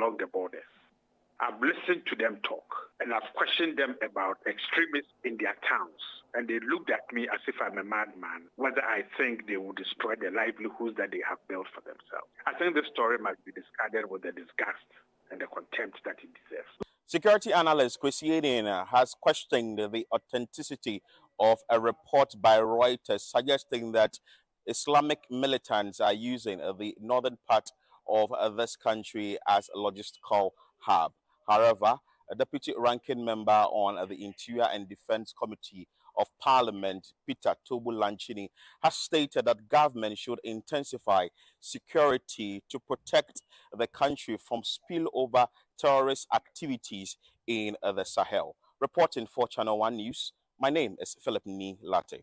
along the borders. I've listened to them talk, and I've questioned them about extremists in their towns. And they looked at me as if I'm a madman, whether I think they will destroy the livelihoods that they have built for themselves. I think this story must be discarded with the disgust and the contempt that it deserves. Security analyst Kasoa has questioned the authenticity of a report by Reuters suggesting that Islamic militants are using the northern part of this country as a logistical hub. However, a deputy ranking member on the Interior and Defense Committee of Parliament, Peter Tobu-Lanchini, has stated that government should intensify security to protect the country from spillover terrorist activities in the Sahel. Reporting for Channel One News, my name is Philip Ni Latte.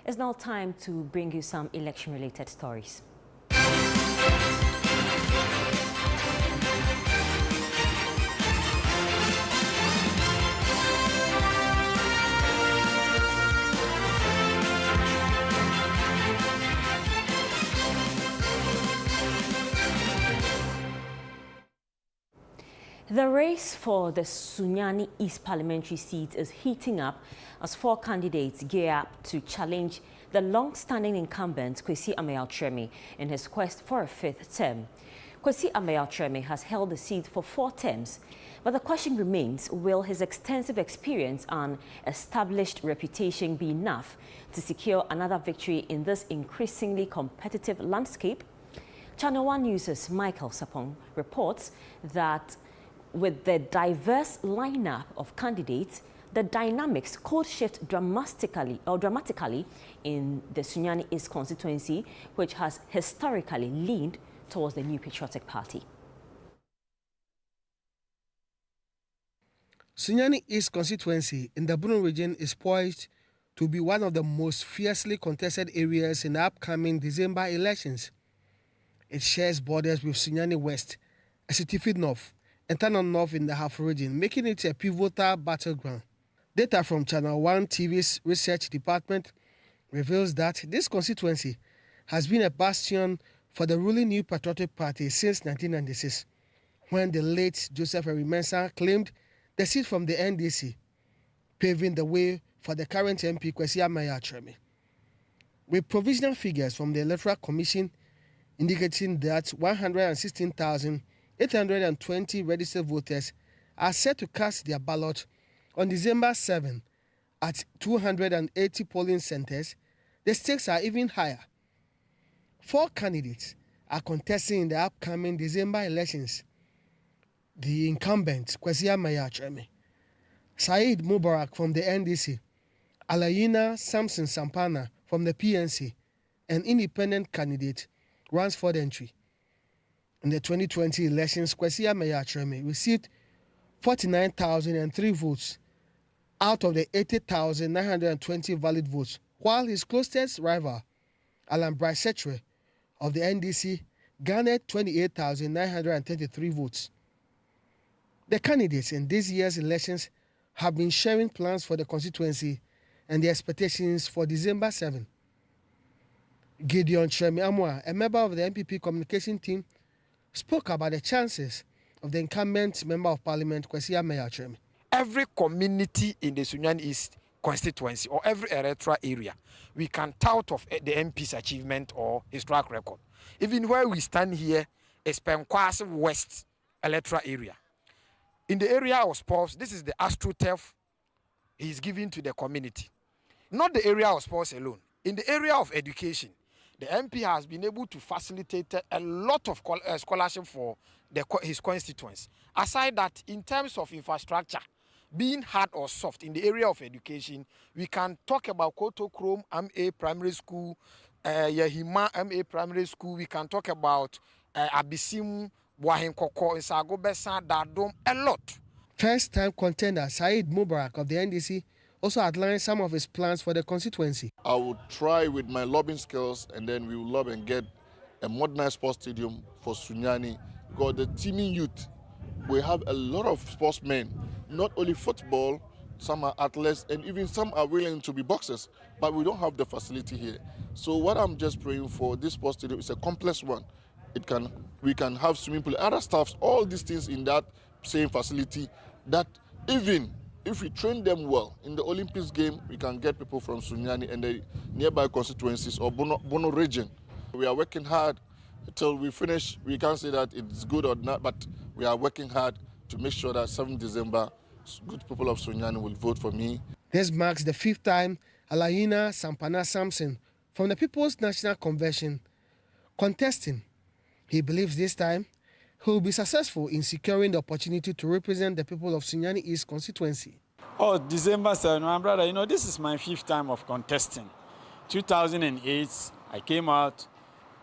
It's now time to bring you some election-related stories. The race for the Sunyani East parliamentary seat is heating up as 4 candidates gear up to challenge the long-standing incumbent Kwesi Ameyatreme in his quest for a 5th term. Kwesi Ameyatreme has held the seat for 4 terms, but the question remains, will his extensive experience and established reputation be enough to secure another victory in this increasingly competitive landscape? Channel One News' Michael Sapong reports that with the diverse lineup of candidates, the dynamics could shift dramatically in the Sunyani East constituency, which has historically leaned towards the New Patriotic Party. Sunyani East constituency in the Bunu region is poised to be one of the most fiercely contested areas in the upcoming December elections. It shares borders with Sunyani West, Asitifi North, and Tanon North in the Half region, making it a pivotal battleground. Data from Channel One TV's research department reveals that this constituency has been a bastion for the ruling New Patriotic Party since 1996, when the late Joseph Mensah claimed the seat from the NDC, paving the way for the current MP Kwesi Ameyatreme. With provisional figures from the Electoral Commission indicating that 116,820 registered voters are set to cast their ballot on December 7 at 280 polling centers, the stakes are even higher. 4 candidates are contesting in the upcoming December elections. The incumbent, Kwesi Ameyatreme, Said Mubarak from the NDC, Alayina Samson Sampana from the PNC, an independent candidate, runs for entry. In the 2020 elections, Kwesi Ameyatreme received 49,003 votes out of the 80,920 valid votes, while his closest rival, Alan Bryce-Setre of the NDC, garnered 28,933 votes. The candidates in this year's elections have been sharing plans for the constituency and their expectations for December 7. Gideon Tremi Amwa, a member of the MPP communication team, spoke about the chances of the incumbent Member of Parliament, Kwesi Ameyatreme. Every community in the Sunyani East constituency or every electoral area, we can tout of the MP's achievement or his track record. Even where we stand here is Penkwasi West electoral area. In the area of sports, this is the AstroTurf he is giving to the community. Not the area of sports alone. In the area of education, the MP has been able to facilitate a lot of scholarship for his constituents. Aside that, in terms of infrastructure, being hard or soft in the area of education, we can talk about Koto Chrome MA Primary School, Yahima MA Primary School. We can talk about Abisim, Wahenkoko, Isago Besa, Dadom, a lot. First-time contender Said Mubarak of the NDC also outlined some of his plans for the constituency. I will try with my lobbying skills, and then we will lobby and get a modernized sports stadium for Sunyani, because the teaming youth, we have a lot of sportsmen, not only football, some are athletes, and even some are willing to be boxers, but we don't have the facility here. So what I'm just praying for, this sports stadium is a complex one. we can have swimming pool, other stuffs, all these things in that same facility, that even if we train them well in the Olympics game, we can get people from Sunyani and the nearby constituencies or Bono region. We are working hard until we finish. We can't say that it's good or not, but we are working hard to make sure that 7th December, good people of Sunyani will vote for me. This marks the 5th time Alayina Sampana Samson from the People's National Convention contesting. He believes this time he will be successful in securing the opportunity to represent the people of Sunyani East constituency. Oh, December 7, my brother, this is my 5th time of contesting. 2008, I came out.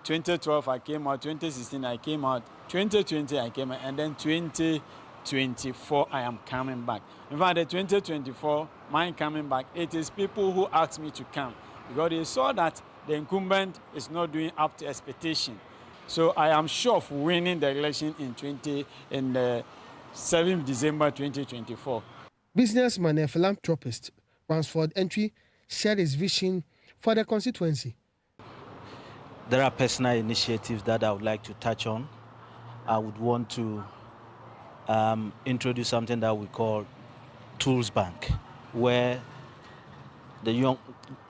2012, I came out. 2016, I came out. 2020, I came out. And then 2024, I am coming back. In fact, the 2024, mine coming back, it is people who asked me to come because they saw that the incumbent is not doing up to expectation. So I am sure of winning the election in the 7th December 2024. Businessman and philanthropist Ransford Entry shared his vision for the constituency. There are personal initiatives that I would like to touch on. I would want to introduce something that we call Tools Bank, where the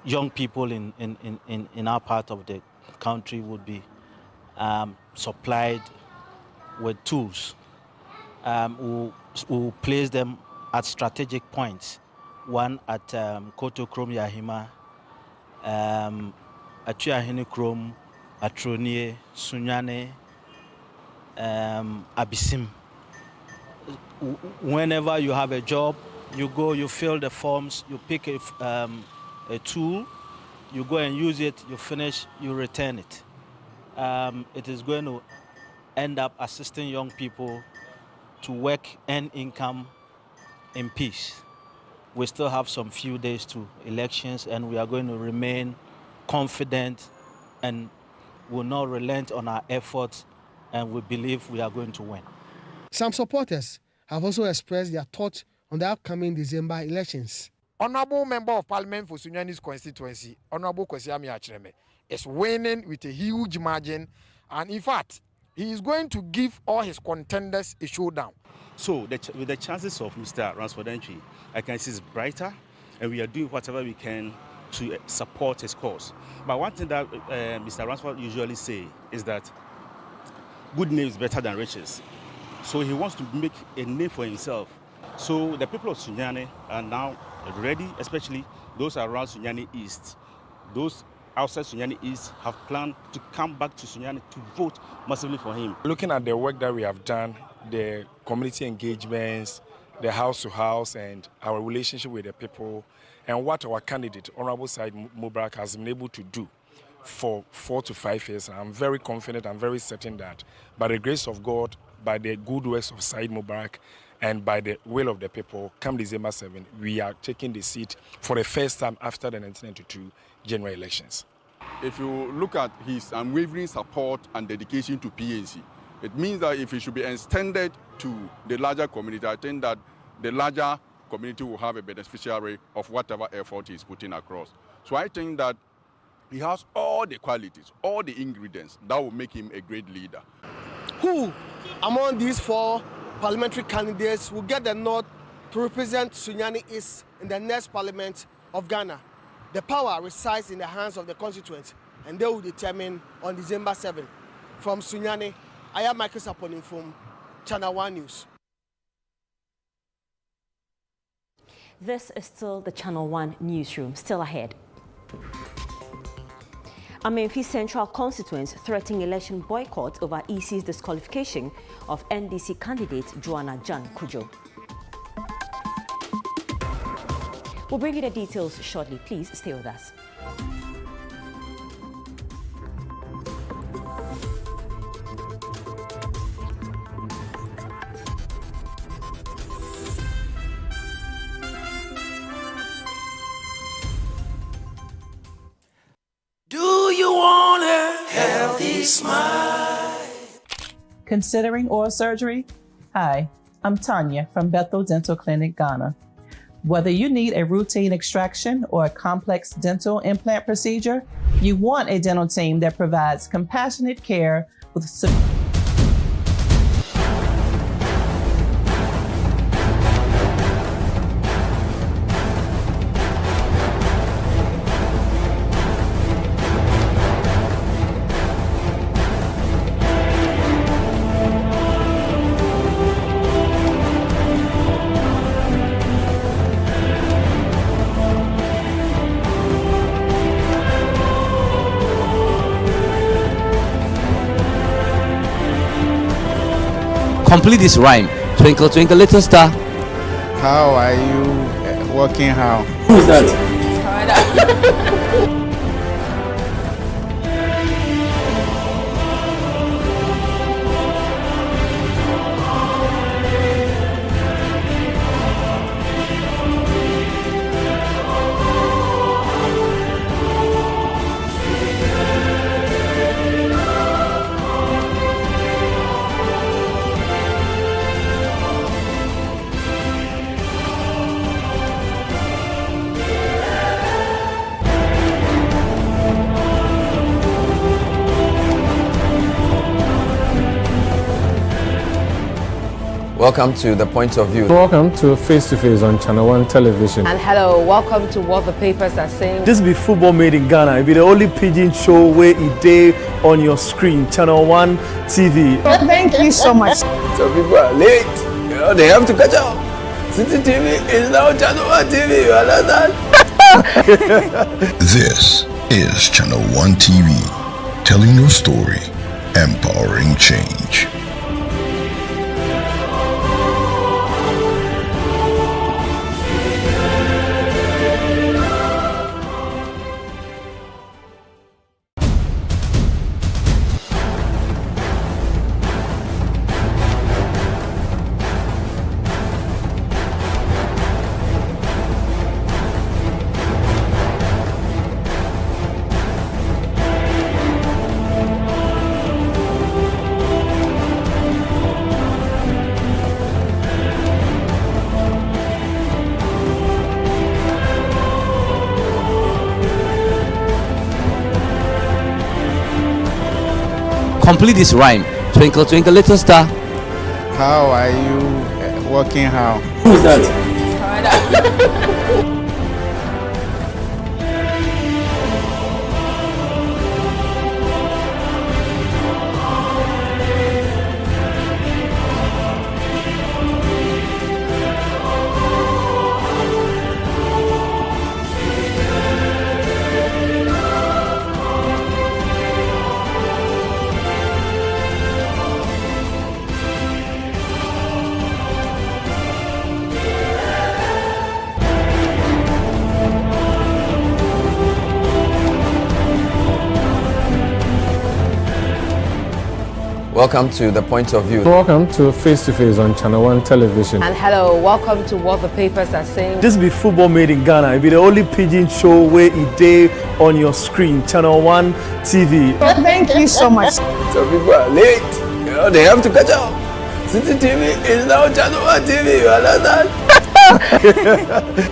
young people in our part of the country would be supplied with tools. We'll place them at strategic points. One at Koto Krom Yahima, Atuahini Krom, Atronie, Sunyani, Abisim. Whenever you have a job, you go, you fill the forms, you pick a tool, you go and use it, you finish, you return it. It is going to end up assisting young people to work and income in peace. We still have some few days to elections, and we are going to remain confident and will not relent on our efforts, and we believe we are going to win. Some supporters have also expressed their thoughts on the upcoming December elections. Honorable Member of Parliament for Sunyani's constituency, Honorable Kwesiami Achreme, is winning with a huge margin, and in fact, he is going to give all his contenders a showdown. So with the chances of Mr. Ransford Entry, I can see it's brighter, and we are doing whatever we can to support his cause. But one thing that Mr. Ransford usually say is that good name is better than riches. So he wants to make a name for himself. So the people of Sunyani are now ready, especially those around Sunyani East. Those outside Sunyani East have planned to come back to Sunyani to vote massively for him. Looking at the work that we have done, the community engagements, the house-to-house, and our relationship with the people, and what our candidate, Honorable Said Mubarak, has been able to do for 4 to 5 years, I'm very confident, I'm very certain that by the grace of God, by the good works of Said Mubarak, and by the will of the people, come December 7, we are taking the seat for the first time after the 1992 general elections. If you look at his unwavering support and dedication to PNC, it means that if he should be extended to the larger community, I think that the larger community will have a beneficiary of whatever effort he's putting across. So I think that he has all the qualities, all the ingredients that will make him a great leader. Who among these 4 parliamentary candidates will get the nod to represent Sunyani East in the next parliament of Ghana? The power resides in the hands of the constituents, and they will determine on December 7. From Sunyani, I am Michael Saponin from ChannelOne News. This is still the ChannelOne Newsroom. Still ahead. Amenfi Central constituents threatening election boycott over EC's disqualification of NDC candidate Joanna Jan Kujo. We'll bring you the details shortly. Please stay with us. Considering oral surgery? Hi, I'm Tanya from Bethel Dental Clinic, Ghana. Whether you need a routine extraction or a complex dental implant procedure, you want a dental team that provides compassionate care with Complete this rhyme. Twinkle, twinkle, little star. How are you working? How? Who's that? Welcome to The Point of View. Welcome to Face to Face on ChannelOne television. And hello, welcome to What the Papers Are Saying. This be Football Made in Ghana. It be the only pidgin show where it day on your screen, ChannelOne TV. Thank you so much. Some people are late. You know, they have to catch up. City TV is now ChannelOne TV. You understand? This is ChannelOne TV, telling your story, empowering change. Complete this rhyme. Twinkle, twinkle, little star. How are you working? How? Who's that? Welcome to The Point of View. Welcome to Face to Face on ChannelOne television. And hello, welcome to What the Papers Are Saying. This be Football Made in Ghana. It be the only pidgin show where it day on your screen, ChannelOne TV. Thank you so much. Some people are late. You know, they have to catch up. City TV is now ChannelOne TV. You understand?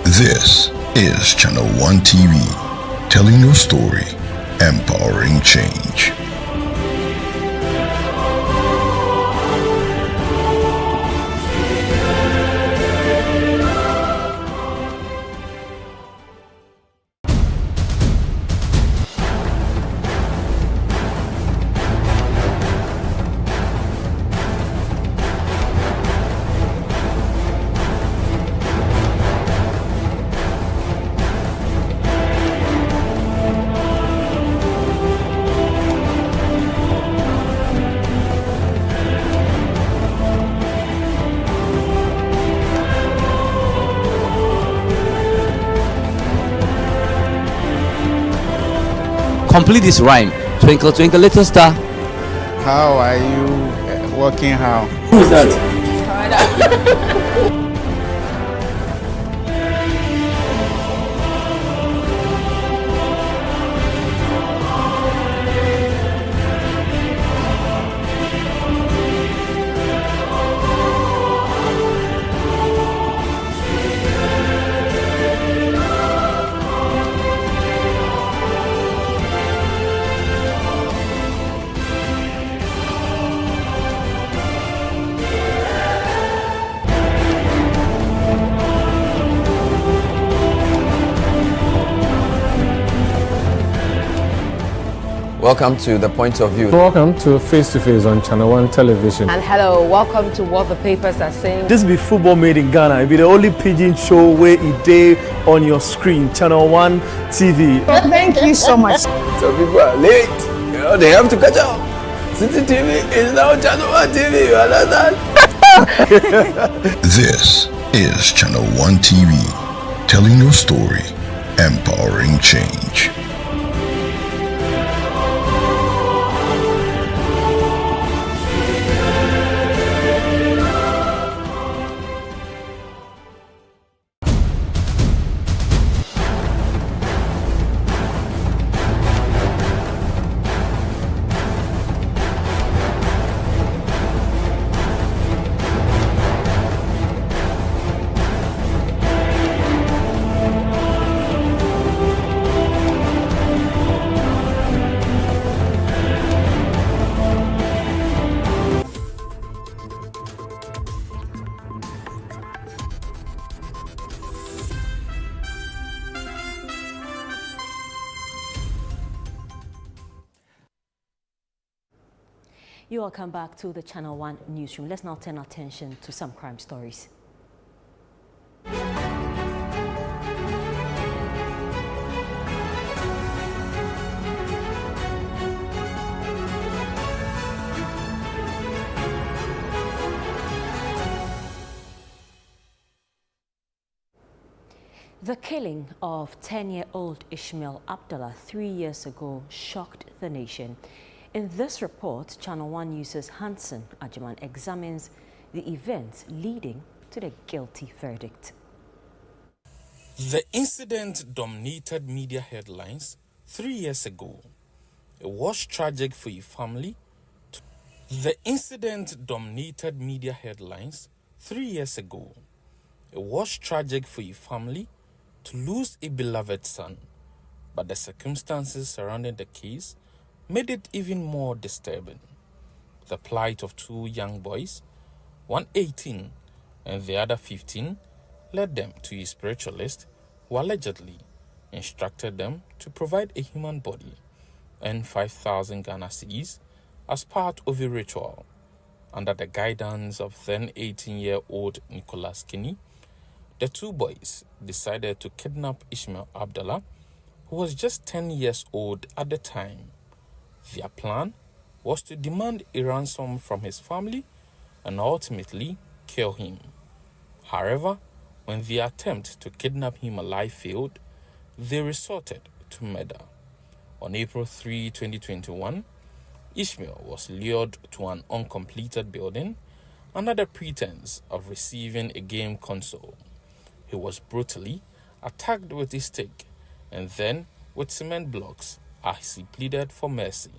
This is ChannelOne TV, telling your story, empowering change. Complete this rhyme. Twinkle, twinkle, little star. How are you working? How? Who's that? Welcome to The Point of View. Welcome to Face to Face on ChannelOne Television. And hello, welcome to what the papers are saying. This be football made in Ghana. It be the only pidgin show where it day on your screen. ChannelOne TV. Thank you so much. Some people are late. You know, they have to catch up. City TV is now ChannelOne TV. You understand? This is ChannelOne TV, telling your story, empowering change. You welcome back to the Channel One Newsroom. Let's now turn our attention to some crime stories. The killing of 10-year-old Ishmael Abdallah 3 years ago shocked the nation. In this report, Channel One News' Hansen Ajiman examines the events leading to the guilty verdict. The incident dominated media headlines 3 years ago. It was tragic for your family. The incident dominated media headlines 3 years ago. It was tragic for your family to lose a beloved son, but the circumstances surrounding the case made it even more disturbing. The plight of two young boys, one 18 and the other 15, led them to a spiritualist who allegedly instructed them to provide a human body and 5,000 Ghana cedis as part of a ritual. Under the guidance of then 18-year-old Nicholas Kinney, the two boys decided to kidnap Ishmael Abdallah, who was just 10 years old at the time. Their plan was to demand a ransom from his family and ultimately kill him. However, when the attempt to kidnap him alive failed, they resorted to murder. On April 3, 2021, Ishmael was lured to an uncompleted building under the pretense of receiving a game console. He was brutally attacked with a stick and then with cement blocks as he pleaded for mercy.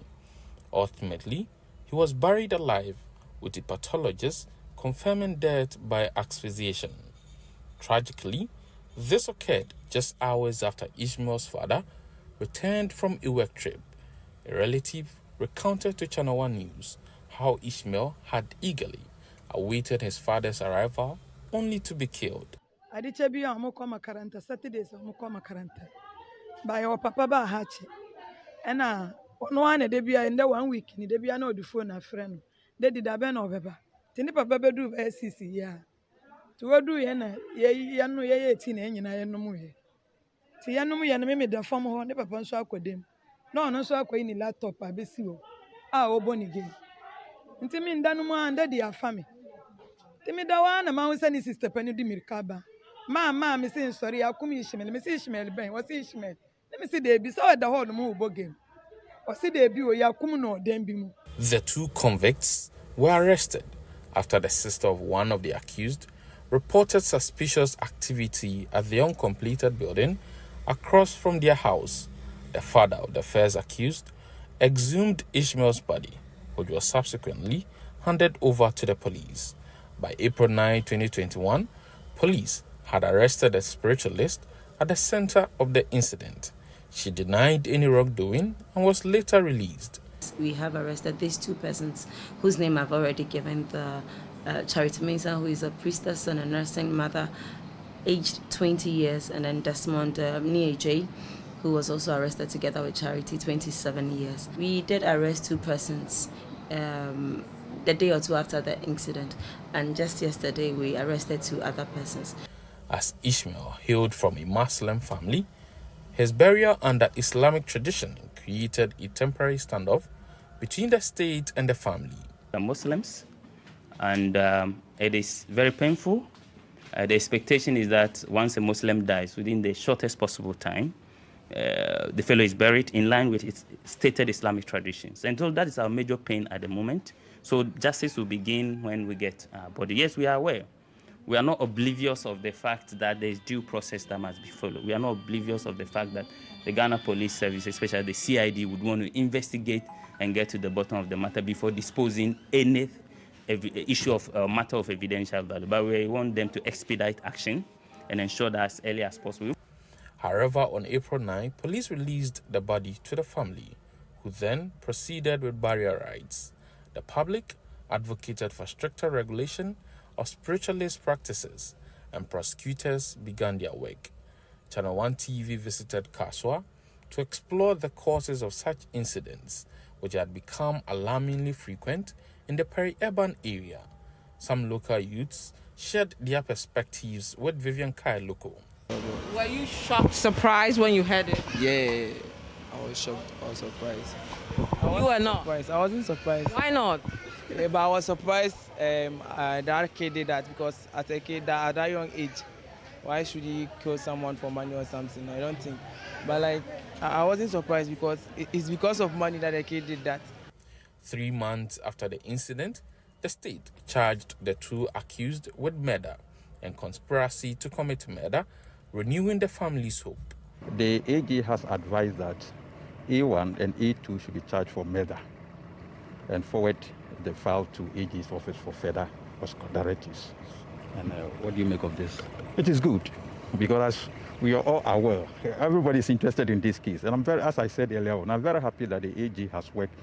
Ultimately, he was buried alive, with a pathologist confirming death by asphyxiation. Tragically, this occurred just hours after Ishmael's father returned from a work trip. A relative recounted to Channel One News how Ishmael had eagerly awaited his father's arrival only to be killed. No one debia in the 1 week, ni debia no the phone a friend. They did a ben of ever. Tini papa bedu SCC ya. To do yena, ye no ye 18 and I no more. Tianum yan me the form of the papa so aquadim. No so aqua in laptop, I be see. Ah, bonny game. Intimin danuma and daddy are family. Timmy Dawan, a mouse and his sister Penny Dimirkaba. Ma, me saying sorry, I'll come Ishmael, Miss Ishmael Ben, what's Ishmael? Let me see they be so at the whole move game. The two convicts were arrested after the sister of one of the accused reported suspicious activity at the uncompleted building across from their house. The father of the first accused exhumed Ishmael's body, which was subsequently handed over to the police. By April 9, 2021, police had arrested a spiritualist at the center of the incident. She denied any wrongdoing and was later released. We have arrested these two persons whose name I've already given, the Charity Mesa, who is a priestess and a nursing mother, aged 20 years, and then Desmond Nieje, who was also arrested together with Charity, 27 years. We did arrest 2 persons the day or two after the incident, and just yesterday we arrested 2 other persons. As Ishmael hailed from a Muslim family, his burial under Islamic tradition created a temporary standoff between the state and the family. The Muslims, and it is very painful. The expectation is that once a Muslim dies, within the shortest possible time, the fellow is buried in line with its stated Islamic traditions. And so that is our major pain at the moment. So justice will begin when we get our body. Yes, we are aware. We are not oblivious of the fact that there is due process that must be followed. We are not oblivious of the fact that the Ghana Police Service, especially the CID, would want to investigate and get to the bottom of the matter before disposing any issue of matter of evidential value. But we want them to expedite action and ensure that as early as possible. However, on April 9, police released the body to the family, who then proceeded with burial rites. The public advocated for stricter regulation of spiritualist practices, and prosecutors began their work. Channel One TV visited Kasoa to explore the causes of such incidents, which had become alarmingly frequent in the peri-urban area. Some local youths shared their perspectives with Vivian Kai Loco. Were you shocked, surprised when you heard it? Yeah, I was shocked. I was surprised. You were not? Surprised. I wasn't surprised. Why not? Yeah, but I was surprised that kid did that, because as a kid at that young age, why should he kill someone for money or something? I don't think. But like, I wasn't surprised because it's because of money that the kid did that. 3 months after the incident, the state charged the 2 accused with murder and conspiracy to commit murder, renewing the family's hope. The AG has advised that A1 and A2 should be charged for murder and forward the file to AG's office for further directives. And what do you make of this? It is good, because as we are all aware, everybody is interested in this case. And as I said earlier on, I'm very happy that the AG has worked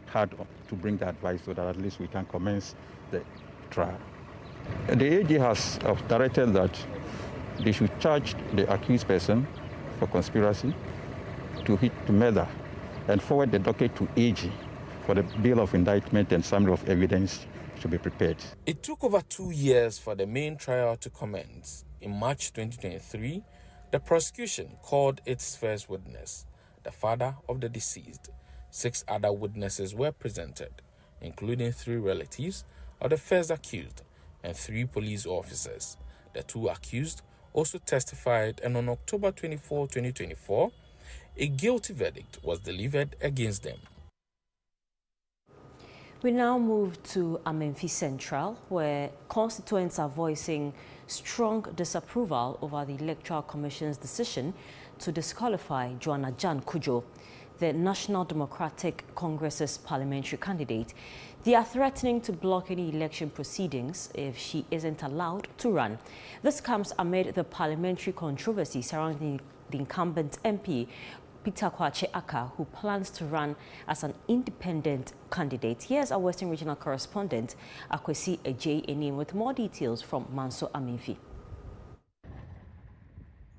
hard to bring the advice so that at least we can commence the trial. The AG has directed that they should charge the accused person for conspiracy to murder and forward the docket to AG for the bill of indictment and summary of evidence to be prepared. It took over 2 years for the main trial to commence. In March 2023, the prosecution called its first witness, the father of the deceased. 6 other witnesses were presented, including 3 relatives of the first accused and 3 police officers. The 2 accused also testified, and on October 24, 2024, a guilty verdict was delivered against them. We now move to Amenfi Central, where constituents are voicing strong disapproval over the Electoral Commission's decision to disqualify Joanna Jan Kujo, the National Democratic Congress's parliamentary candidate. They are threatening to block any election proceedings if she isn't allowed to run. This comes amid the parliamentary controversy surrounding the incumbent MP, Peter Kwache Aka, who plans to run as an independent candidate. Here's our Western Regional correspondent, Akwesi Ejay Enim, with more details from Manso Amenfi.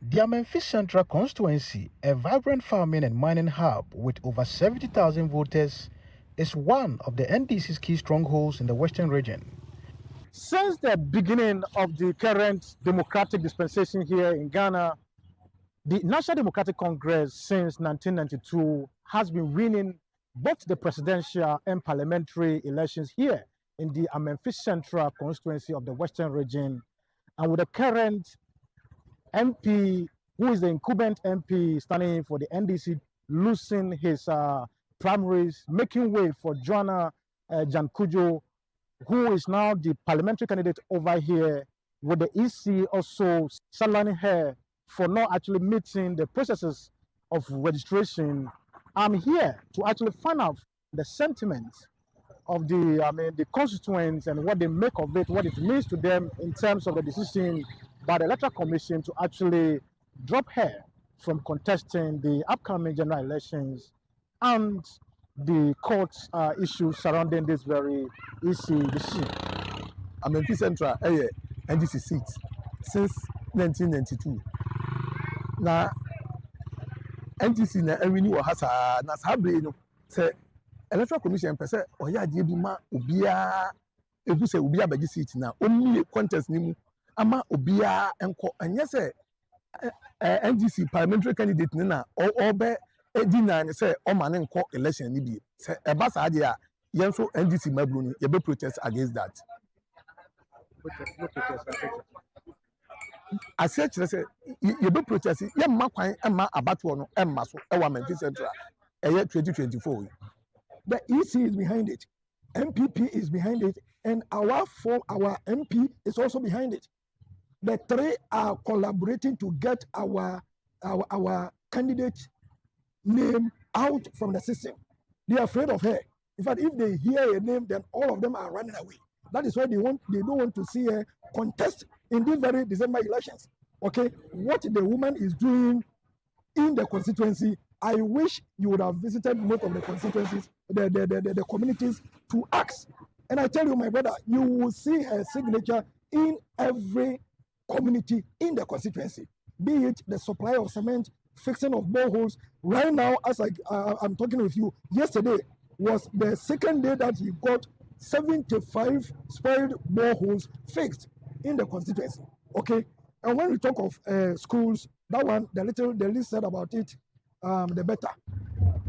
The Amenfi Central constituency, a vibrant farming and mining hub with over 70,000 voters, is one of the NDC's key strongholds in the Western region. Since the beginning of the current democratic dispensation here in Ghana, the National Democratic Congress since 1992 has been winning both the presidential and parliamentary elections here in the Amenfi Central constituency of the Western region. And with the current MP, who is the incumbent MP standing in for the NDC, losing his primaries, making way for Joanna Jan Kujo, who is now the parliamentary candidate over here, with the EC also sidelining her for not actually meeting the processes of registration. I'm here to actually find out the sentiments of the constituents and what they make of it, what it means to them in terms of the decision by the Electoral Commission to actually drop her from contesting the upcoming general elections and the court's issues surrounding this very EC decision. Amenfi Central, NDC seat since 1992. Now, NTC na enwini wo hasa na sabre no say electoral commission pese oya die bi ma obia ebu se obia baji seat na omni contest ni mu ama obia enko enye se NDC parliamentary candidate ni na obe edina ni say o ma ne nko election ni bi se eba sa ade a yen so NDC mablu ni ye be protest against that. I said you be protest ye ma kwan ema abato no ema so e wa Amenfi Central 2024. The EC is behind it, MPP is behind it, and our MP is also behind it. The three are collaborating to get our candidate name out from the system. They are afraid of her. In fact, if they hear a name, then all of them are running away. That is why they don't want to see her contest in these very December elections. Okay, what the woman is doing in the constituency, I wish you would have visited most of the constituencies, the communities to ask. And I tell you, my brother, you will see her signature in every community in the constituency, be it the supply of cement, fixing of boreholes. Right now, as I'm talking with you, yesterday was the second day that he got 75 spoiled boreholes fixed in the constituency. Okay, and when we talk of schools, that one, the least said about it, the better.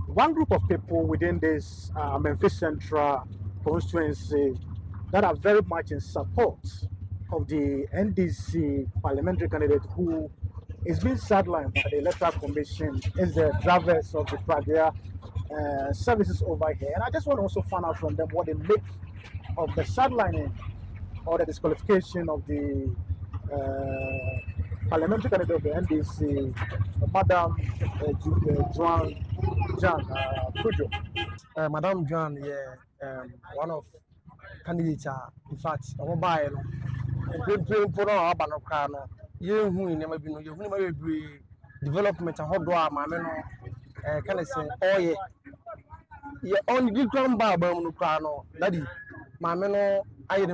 One group of people within this Amenfi Central constituency that are very much in support of the NDC parliamentary candidate who is being sidelined by the Electoral Commission is the drivers of the Pragia services over here. And I just want to also find out from them what they make of the sidelining or the disqualification of the parliamentary candidate of the NDC, Madam Joan Kujo. Madam Joan, yeah, one of candidates. In fact, I'm by development and hot door, my men, can I say, oh, yeah, only good ground bar, Daddy, my men, I am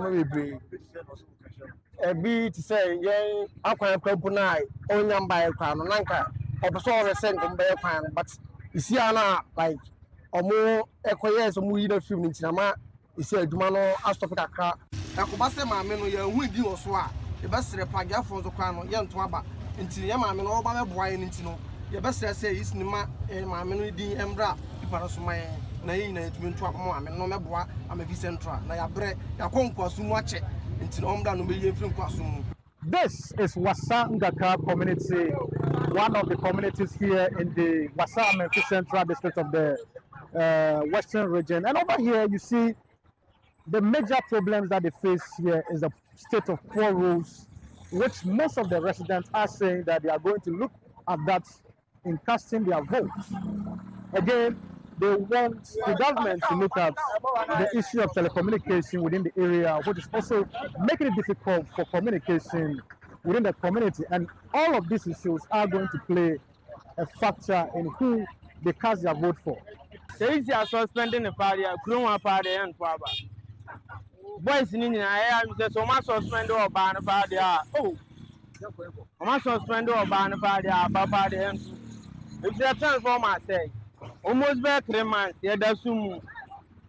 a bit to say, yeah, I can't compromise, only by a crown, Nanka, or so send from Bear Pan, but you see, Anna, like, or more equals, or more either few minutes, he said, Dumano, Astopaka, Akubasa, my men, you're windy or swat. The best Praga for the crown, young Twaba, until Yaman all by a boy in Intino. The best I say is Nima and my menudi Embra, Parasuma, Naina, to win Twapa, and no boy, Amenfi Central, Naya bread, Yakonqua, Sumache, until Omda no million from Quasum. This is Wasa Ngaka community, one of the communities here in the Wasa Amenfi Central district of the Western region. And over here, you see the major problems that they face here is the state of poor roads, which most of the residents are saying that they are going to look at that in casting their votes. Again, they want the government to look at the issue of telecommunication within the area, which is also making it difficult for communication within the community. And all of these issues are going to play a factor in who they cast their vote for. They are suspending the party, Kruma party, and Papa. Boys in India, I am so much suspended or ban party. Oh, I must suspend or ban party, Papa. If they transform, I say, almost back 3 months, yeah, that's soon.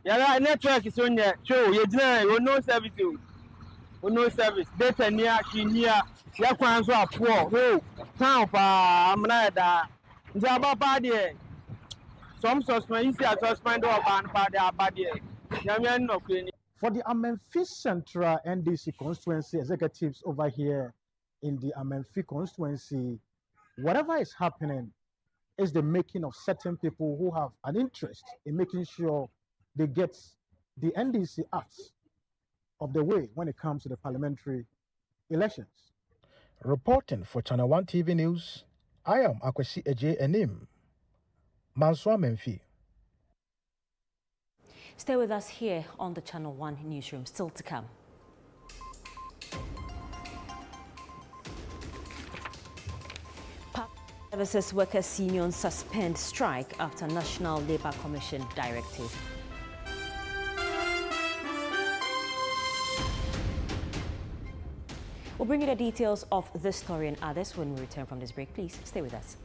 Yeah, network is on there. Show you no service. No service. Data near Kenya, Yaquans are poor. Oh, town, I'm not that. Jabba party. Some suspend, suspend or ban party, party. For the Amenfi Central NDC constituency executives over here in the Amenfi constituency, whatever is happening is the making of certain people who have an interest in making sure they get the NDC out of the way when it comes to the parliamentary elections. Reporting for ChannelOne TV News, I am Akwesi Eje Enim, Mansour Amenfi. Stay with us here on the ChannelOne Newsroom. Still to come. Public Services Workers Union suspend strike after National Labour Commission directive. We'll bring you the details of this story and others when we return from this break. Please stay with us.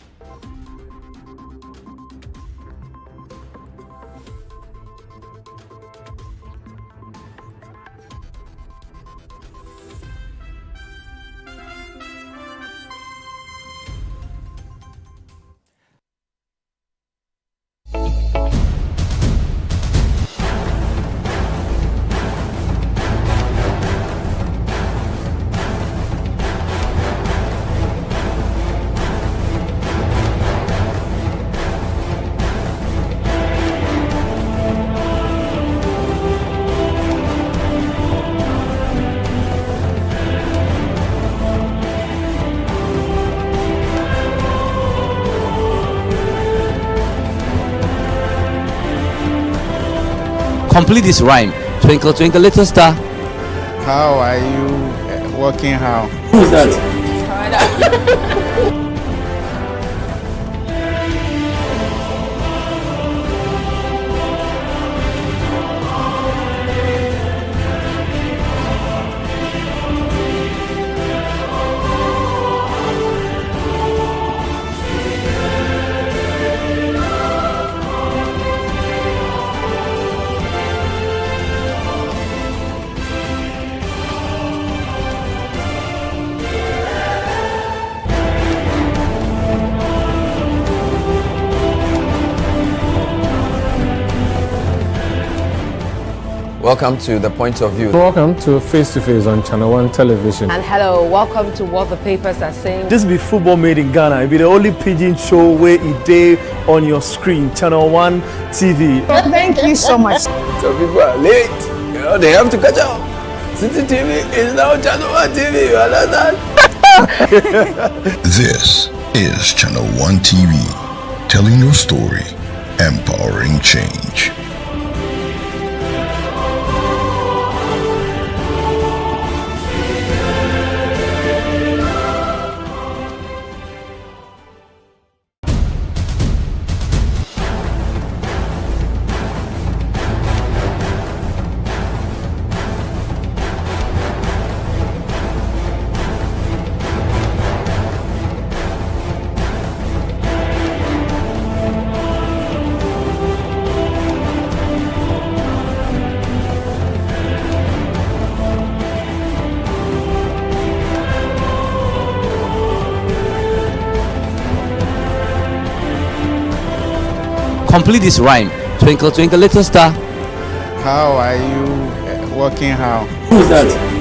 Complete this rhyme. Twinkle, twinkle, little star. How are you working how? Who's that? Welcome to The Point of View. Welcome to Face to Face on ChannelOne Television. And hello, welcome to What the Papers Are Saying. This be football made in Ghana. It be the only pidgin show where it day on your screen. ChannelOne TV. Thank you so much. Some people are late. You know, they have to catch up. City TV is now ChannelOne TV. You understand? This is ChannelOne TV, telling your story, empowering change. Complete this rhyme. Twinkle, twinkle, little star. How are you working how? Who's that?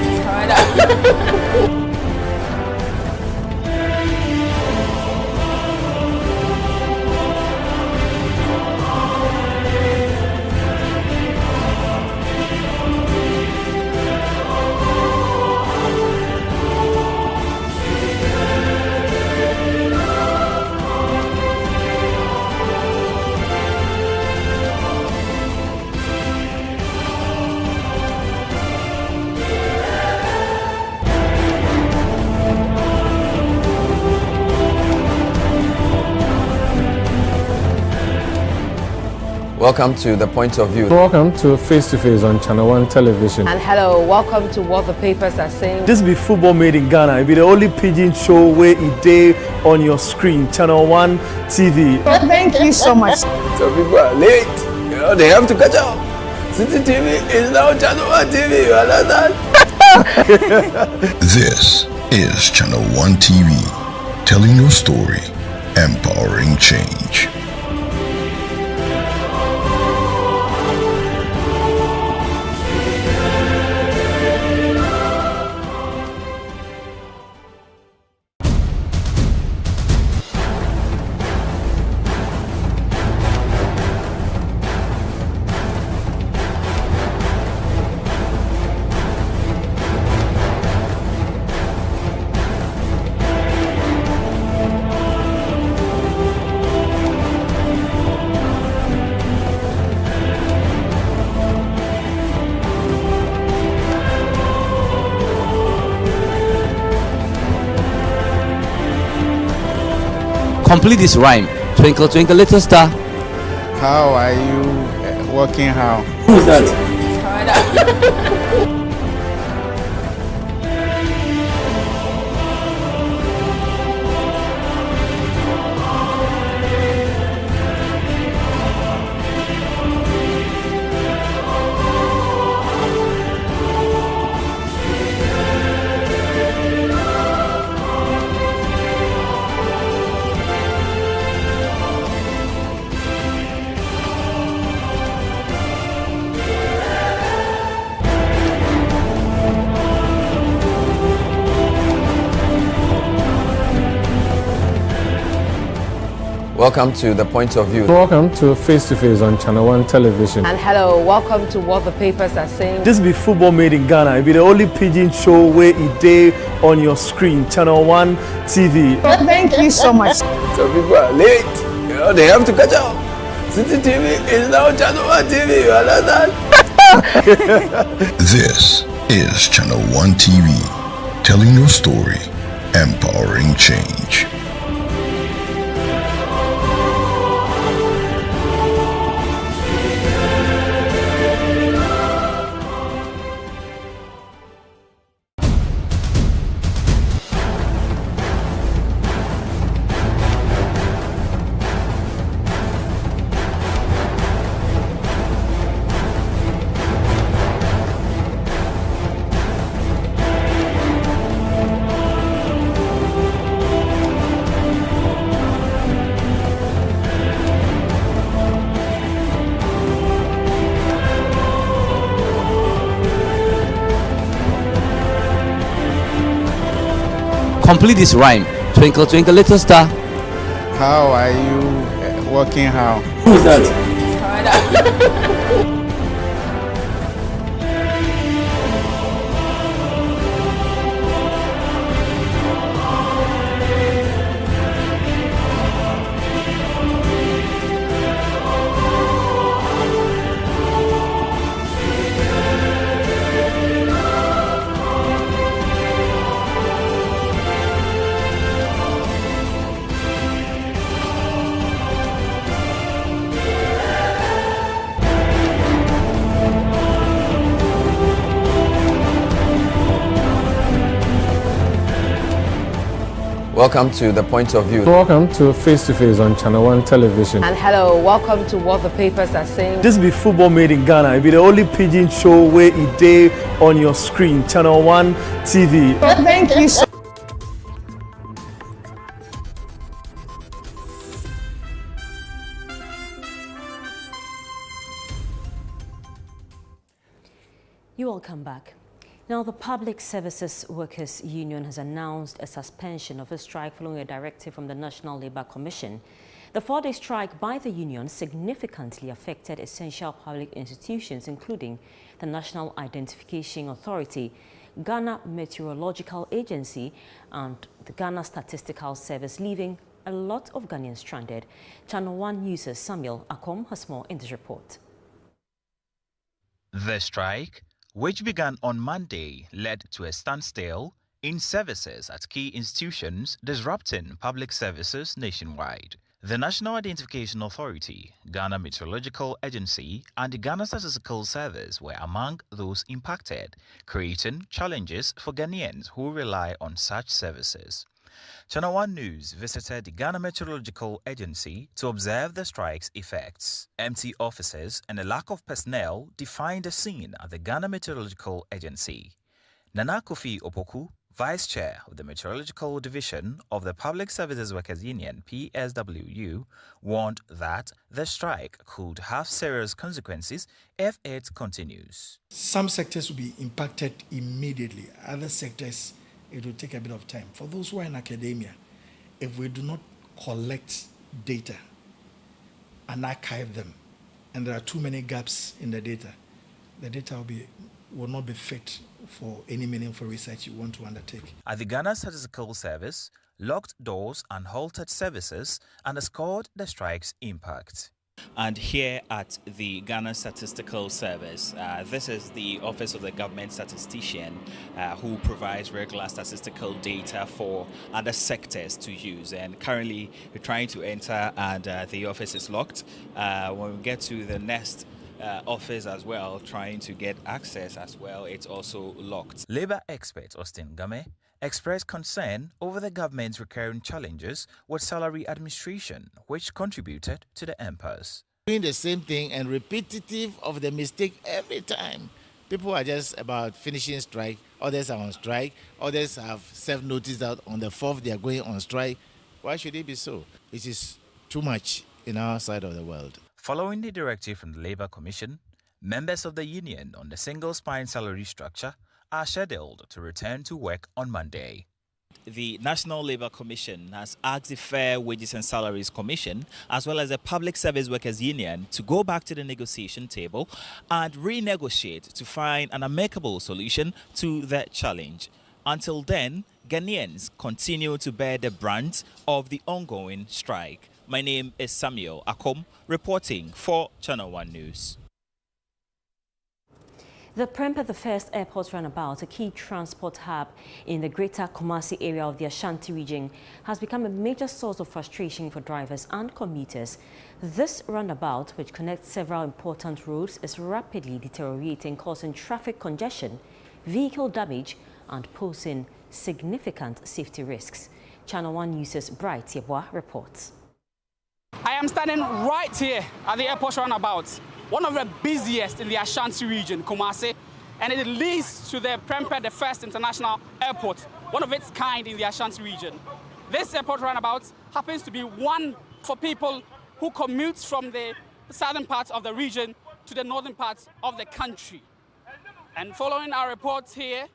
Welcome to The Point of View. Welcome to Face to Face on ChannelOne Television. And hello, welcome to What the Papers Are Saying. This be football made in Ghana. It be the only pidgin show where it day on your screen. ChannelOne TV. Thank you so much. Some people are late. You know, they have to catch up. City TV is now ChannelOne TV. You understand? This is ChannelOne TV, telling your story, empowering change. Complete this rhyme. Twinkle, twinkle, little star. How are you working how? Who's that? Welcome to The Point of View. Welcome to Face to Face on ChannelOne Television. And hello, welcome to What the Papers Are Saying. This be football made in Ghana. It be the only pidgin show where it day on your screen. ChannelOne TV. Thank you so much. Some people are late. You know, they have to catch up. City TV is now ChannelOne TV. You understand? This is Channel One TV, telling your story, empowering change. Complete this rhyme. Twinkle, twinkle, little star. How are you working how? Who's that? Welcome to The Point of View. Welcome to Face to Face on Channel One Television. And hello, welcome to what the papers are saying. This be football made in Ghana. It be the only pidgin show where it day on your screen. Channel One TV. Thank you so You all come back. Now, the Public Services Workers Union has announced a suspension of a strike following a directive from the National Labour Commission. The four-day strike by the union significantly affected essential public institutions, including the National Identification Authority, Ghana Meteorological Agency, and the Ghana Statistical Service, leaving a lot of Ghanaians stranded. Channel One News' Samuel Akom has more in this report. The strike, which began on Monday, led to a standstill in services at key institutions, disrupting public services nationwide. The National Identification Authority, Ghana Meteorological Agency, and the Ghana Statistical Service were among those impacted, creating challenges for Ghanaians who rely on such services. Channel One News visited the Ghana Meteorological Agency to observe the strike's effects. Empty offices and a lack of personnel defined the scene at the Ghana Meteorological Agency. Nana Kofi Opoku, Vice Chair of the Meteorological Division of the Public Services Workers Union, PSWU, warned that the strike could have serious consequences if it continues. Some sectors will be impacted immediately. Other sectors, it will take a bit of time. For those who are in academia, if we do not collect data and archive them, and there are too many gaps in the data will not be fit for any meaningful research you want to undertake. At the Ghana Statistical Service, locked doors and halted services underscored the strike's impact. And here at the Ghana Statistical Service, this is the Office of the Government Statistician who provides regular statistical data for other sectors to use. And currently we're trying to enter and the office is locked. When we get to the next office as well, trying to get access as well, it's also locked. Labour expert Austin Game expressed concern over the government's recurring challenges with salary administration, which contributed to the impasse. Doing the same thing and repetitive of the mistake every time. People are just about finishing strike, others are on strike, others have served notice out on the 4th they are going on strike. Why should it be so? It is too much in our side of the world. Following the directive from the Labour Commission, members of the union on the single spine salary structure are scheduled to return to work on Monday. The National Labour Commission has asked the Fair Wages and Salaries Commission, as well as the Public Service Workers Union, to go back to the negotiation table and renegotiate to find an amicable solution to the challenge. Until then, Ghanaians continue to bear the brunt of the ongoing strike. My name is Samuel Akom, reporting for Channel One News. The Prempeh the First Airport Runabout, a key transport hub in the greater Kumasi area of the Ashanti region, has become a major source of frustration for drivers and commuters. This runabout, which connects several important roads, is rapidly deteriorating, causing traffic congestion, vehicle damage, and posing significant safety risks. Channel One News' Bright Yeboah reports. I am standing right here at the airport runabout, one of the busiest in the Ashanti region, Kumasi, and it leads to the Prempeh the First International Airport, one of its kind in the Ashanti region. This airport runabout happens to be one for people who commute from the southern parts of the region to the northern parts of the country. And following our reports here,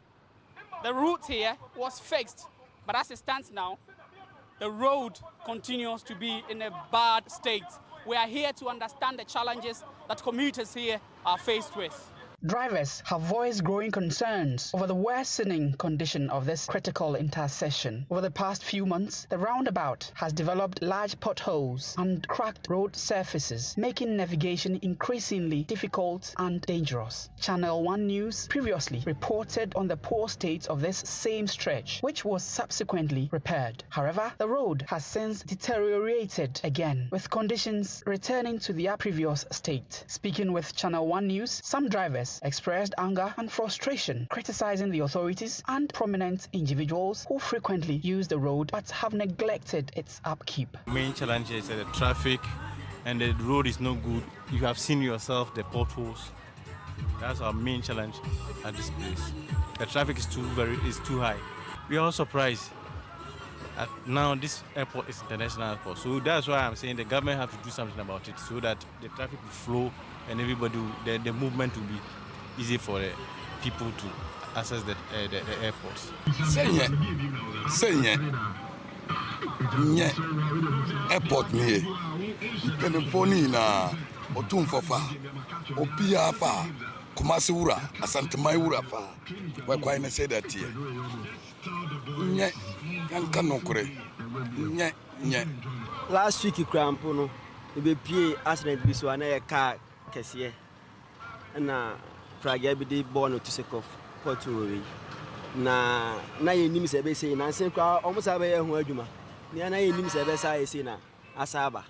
the route here was fixed, but as it stands now, the road continues to be in a bad state. We are here to understand the challenges that commuters here are faced with. Drivers have voiced growing concerns over the worsening condition of this critical intersection. Over the past few months, the roundabout has developed large potholes and cracked road surfaces, making navigation increasingly difficult and dangerous. Channel One News previously reported on the poor state of this same stretch, which was subsequently repaired. However, the road has since deteriorated again, with conditions returning to their previous state. Speaking with Channel One News, some drivers expressed anger and frustration, criticizing the authorities and prominent individuals who frequently use the road but have neglected its upkeep. Main challenge is the traffic, and the road is no good. You have seen yourself the potholes. That's our main challenge at this place. The traffic is too high. We are all surprised. Now this airport is international airport, so that's why I'm saying the government have to do something about it, so that the traffic will flow and everybody, the movement will be easy for the people to access the airports. Airport me. Peneponi na otumfofa. Opia fa. Kumasi ura, Asante ura fa. Why quite na say that here. Nye yanka nokore. Nye. Last week crampono. Be pie accident bi so na car kesiye. Na praga bi dey born to sake of potu na ye nim se be say na sen kwa almost aba ye ho adwuma na ye nim se be say say na asaba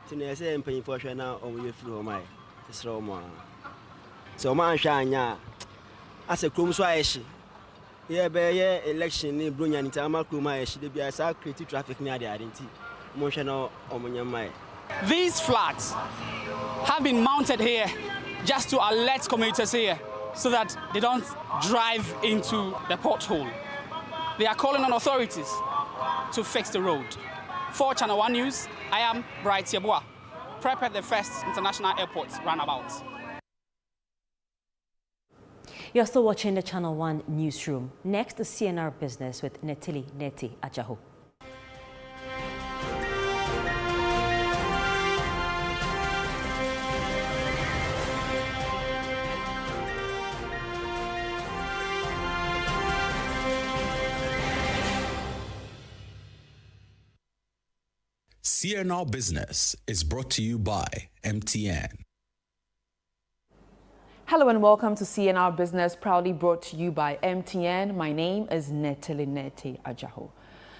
ti na say empanyi fo hwe na omo ye firi ho mai sro mo so ma hwa anya ase krom so ayeshi ye be ye election ni bronya ni ta ma krom ayeshi de bia sa create traffic ni ade nti mo hwe na omo nyamai. These flags have been mounted here just to alert commuters here so that they don't drive into the pothole. They are calling on authorities to fix the road. For Channel One News, I am Bright Yeboah, Prempeh the First International Airport runabout. You're still watching the Channel One Newsroom. Next is CNR Business with Netili Neti Ajaho. CNR Business is brought to you by MTN. Hello and welcome to CNR Business, proudly brought to you by MTN. My name is Netelinete Ajaho.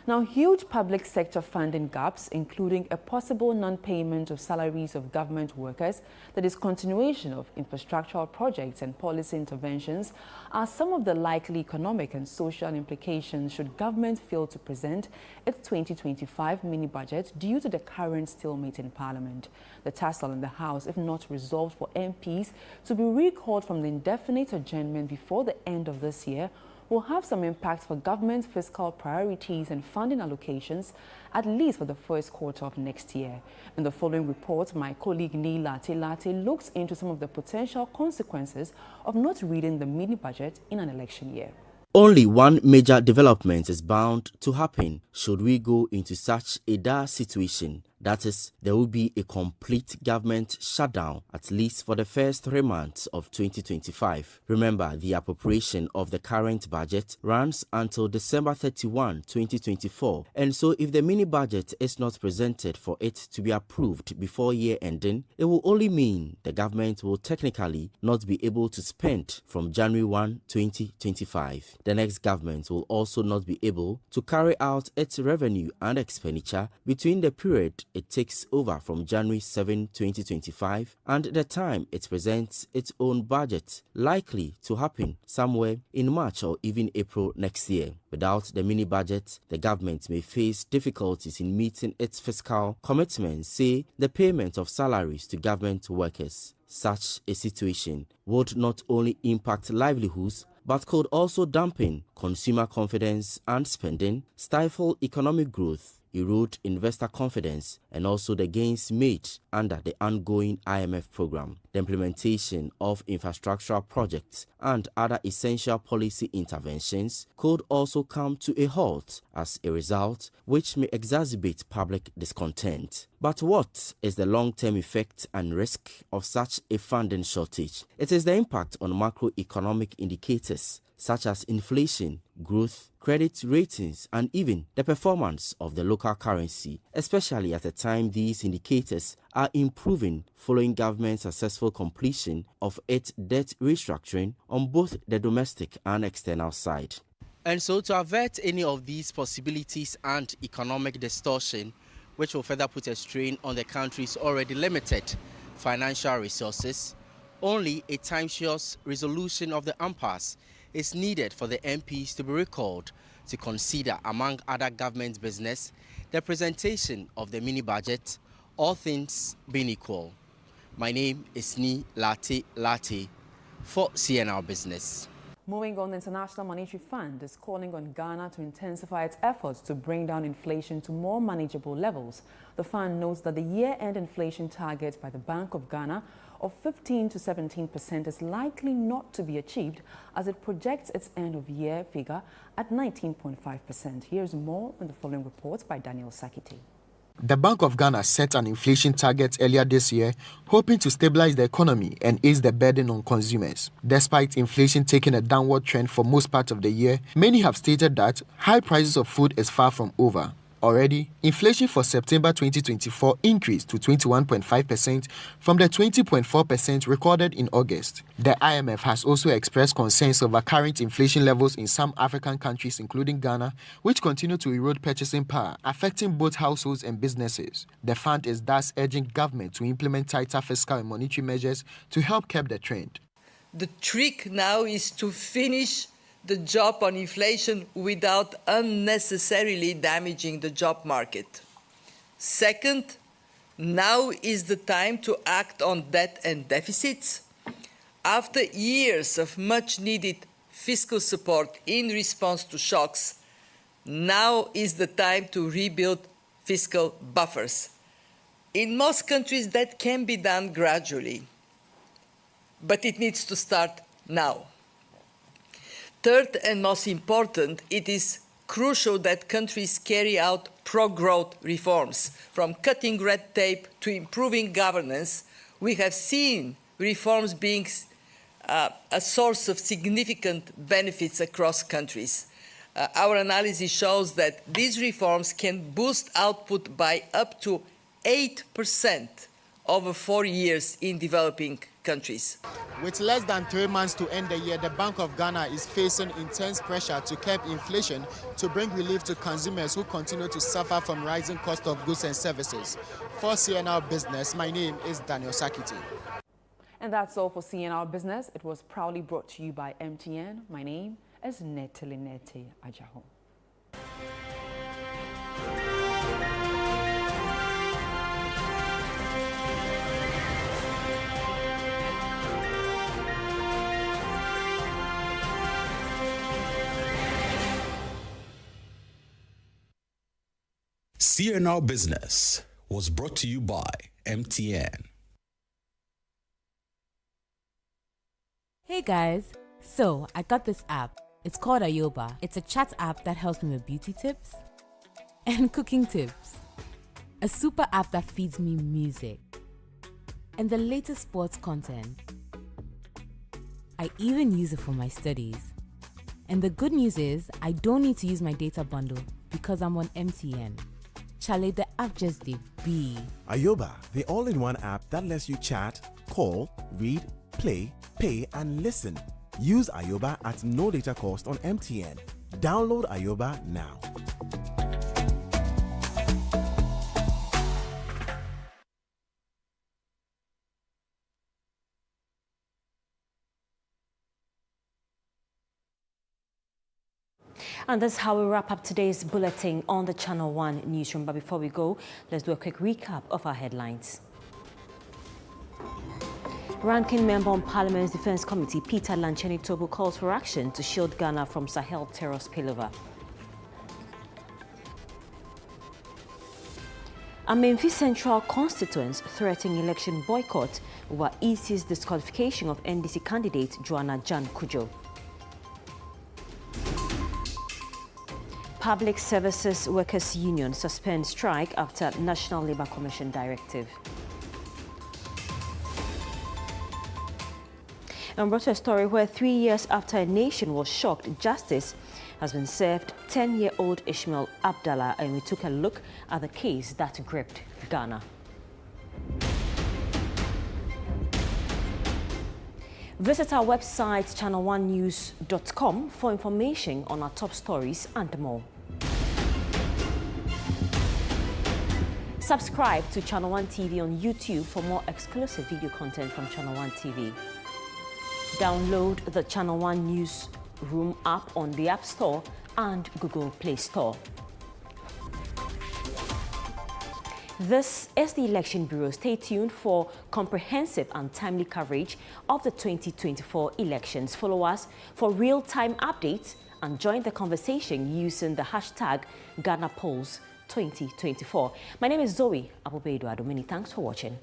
Now, huge public sector funding gaps, including a possible non-payment of salaries of government workers, the discontinuation of infrastructural projects and policy interventions, are some of the likely economic and social implications should government fail to present its 2025 mini-budget due to the current stalemate in Parliament. The tussle in the House, if not resolved for MPs to be recalled from the indefinite adjournment before the end of this year, will have some impact for government's fiscal priorities and funding allocations, at least for the first quarter of next year. In the following report, my colleague Neil Latte looks into some of the potential consequences of not reading the mini-budget in an election year. Only one major development is bound to happen should we go into such a dire situation, That is, there will be a complete government shutdown at least for the first 3 months of 2025. Remember, the appropriation of the current budget runs until December 31, 2024, and so if the mini budget is not presented for it to be approved before year ending, it will only mean the government will technically not be able to spend from January 1, 2025. The next government will also not be able to carry out its revenue and expenditure between the period it takes over from January 7, 2025 and the time it presents its own budget, likely to happen somewhere in March or even April next year. Without the mini budget, the government may face difficulties in meeting its fiscal commitments, say the payment of salaries to government workers. Such a situation would not only impact livelihoods but could also dampen consumer confidence and spending, stifle economic growth, erode investor confidence, and also the gains made under the ongoing IMF program. The implementation of infrastructural projects and other essential policy interventions could also come to a halt as a result, which may exacerbate public discontent. But what is the long-term effect and risk of such a funding shortage? It is the impact on macroeconomic indicators such as inflation, growth, credit ratings, and even the performance of the local currency, especially at a time these indicators are improving following government's successful completion of its debt restructuring on both the domestic and external side. And so to avert any of these possibilities and economic distortion, which will further put a strain on the country's already limited financial resources, only a time-sure resolution of the impasse is needed for the MPs to be recalled to consider, among other government business, the presentation of the mini-budget, all things being equal. My name is Ni Latte for CNR Business. Moving on, the International Monetary Fund is calling on Ghana to intensify its efforts to bring down inflation to more manageable levels. The fund notes that the year-end inflation target by the Bank of Ghana of 15 to 17% is likely not to be achieved as it projects its end-of-year figure at 19.5%. Here's more in the following report by Daniel Sakiti. The Bank of Ghana set an inflation target earlier this year, hoping to stabilize the economy and ease the burden on consumers. Despite inflation taking a downward trend for most parts of the year, many have stated that high prices of food is far from over. Already, inflation for September 2024 increased to 21.5% from the 20.4% recorded in August. The IMF has also expressed concerns over current inflation levels in some African countries, including Ghana, which continue to erode purchasing power, affecting both households and businesses. The fund is thus urging government to implement tighter fiscal and monetary measures to help curb the trend. The trick now is to finish the job on inflation without unnecessarily damaging the job market. Second, now is the time to act on debt and deficits. After years of much-needed fiscal support in response to shocks, now is the time to rebuild fiscal buffers. In most countries, that can be done gradually, but it needs to start now. Third and most important, it is crucial that countries carry out pro-growth reforms. From cutting red tape to improving governance, we have seen reforms being a source of significant benefits across countries. Our analysis shows that these reforms can boost output by up to 8% over 4 years in developing countries. With less than 3 months to end the year, the Bank of Ghana is facing intense pressure to curb inflation to bring relief to consumers who continue to suffer from rising cost of goods and services. For CNR Business, my name is Daniel Sakiti. And that's all for CNR Business. It was proudly brought to you by MTN. My name is Nette Ajaho. CNR Business was brought to you by MTN. Hey guys, so I got this app. It's called Ayoba. It's a chat app that helps me with beauty tips and cooking tips. a super app that feeds me music and the latest sports content. I even use it for my studies. And the good news is, I don't need to use my data bundle because I'm on MTN. Chale, the app just did be. Ayoba, the all-in-one app that lets you chat, call, read, play, pay, and listen. Use Ayoba at no data cost on MTN. Download Ayoba now. And that's how we wrap up today's bulletin on the Channel One newsroom. But before we go, let's do a quick recap of our headlines. Ranking member on Parliament's Defence Committee, Peter Lancheni Tobu, calls for action to shield Ghana from Sahel terror spillover. Amenfi Central constituents threatening election boycott over EC's disqualification of NDC candidate Joanna Jan Kujo. Public Services Workers Union suspends strike after National Labour Commission directive. And brought to a story where 3 years after a nation was shocked, justice has been served 10-year-old Ishmael Abdallah, and we took a look at the case that gripped Ghana. Visit our website channel1news.com for information on our top stories and more. Subscribe to Channel One TV on YouTube for more exclusive video content from Channel One TV. Download the Channel One Newsroom app on the App Store and Google Play Store. This is the Election Bureau. Stay tuned for comprehensive and timely coverage of the 2024 elections. Follow us for real-time updates and join the conversation using the hashtag GhanaPolls2024. My name is Zoe Abu-Baidoo. Many thanks for watching.